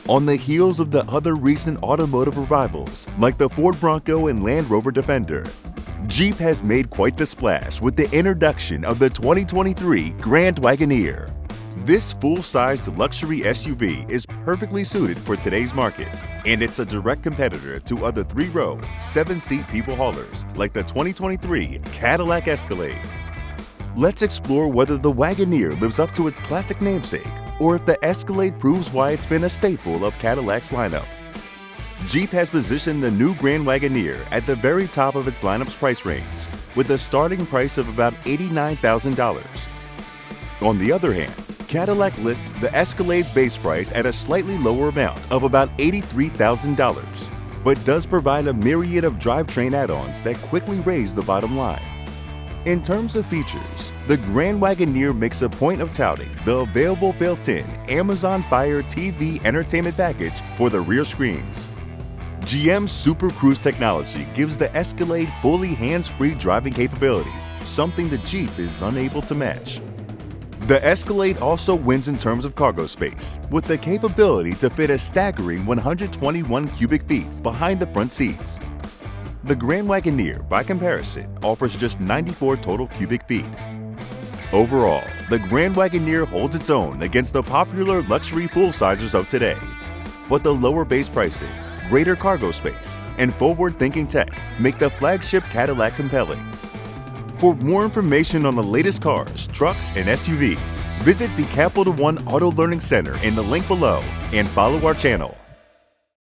On the heels of the other recent automotive revivals, like the Ford Bronco and Land Rover Defender, Jeep has made quite the splash with the introduction of the 2023 Grand Wagoneer. This full-sized luxury SUV is perfectly suited for today's market, and it's a direct competitor to other 3-row, 7-seat people haulers like the 2023 Cadillac Escalade. Let's explore whether the Wagoneer lives up to its classic namesake, or if the Escalade proves why it's been a staple of Cadillac's lineup. Jeep has positioned the new Grand Wagoneer at the very top of its lineup's price range, with a starting price of about $89,000. On the other hand, Cadillac lists the Escalade's base price at a slightly lower amount of about $83,000, but does provide a myriad of drivetrain add-ons that quickly raise the bottom line. In terms of features, the Grand Wagoneer makes a point of touting the available built-in Amazon Fire TV entertainment package for the rear screens. GM's Super Cruise technology gives the Escalade fully hands-free driving capability, something the Jeep is unable to match. The Escalade also wins in terms of cargo space, with the capability to fit a staggering 121 cubic feet behind the front seats. The Grand Wagoneer, by comparison, offers just 94 total cubic feet. Overall, the Grand Wagoneer holds its own against the popular luxury full-sizers of today. But the lower base pricing, greater cargo space, and forward-thinking tech make the flagship Cadillac compelling. For more information on the latest cars, trucks, and SUVs, visit the Capital One Auto Learning Center in the link below and follow our channel.